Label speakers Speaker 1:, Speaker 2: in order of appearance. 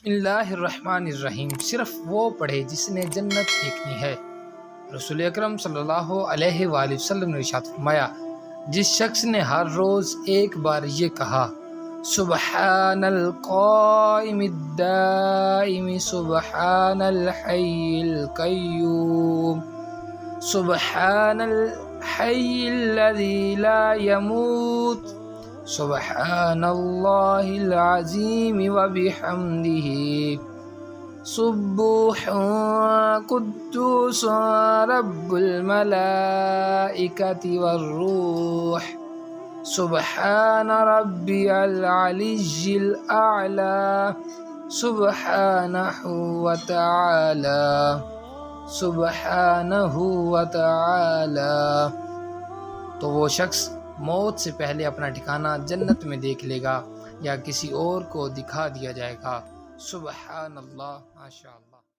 Speaker 1: बिस्मिल्लाहिर्रहमानिर्रहीम। सिर्फ वो पढ़े जिसने जन्नत देखनी है। रसूल अकरम सल्लल्लाहु अलैहि वसल्लम ने इरशाद फरमाया, जिस शख्स ने हर रोज़ एक बार ये कहा, सुबहानल क़ाइमिद दाइम सुबहानल हय्यिल क़य्यूम सुबहानल हय्यिल्लज़ी ला यमूत सुबहानल्लाहिल अज़ीम व बिहम्दिही सुब्बूहुन कुद्दूसुन रब्बुल मलाइकति वर्रूह सुबहान रब्बियल अलिय्यिल अअला सुबहानहु व तआला सुबहानहु व तआला। तो वो शख्स मौत से पहले अपना ठिकाना जन्नत में देख लेगा या किसी और को दिखा दिया जाएगा। सुबहान अल्लाह, माशा अल्लाह।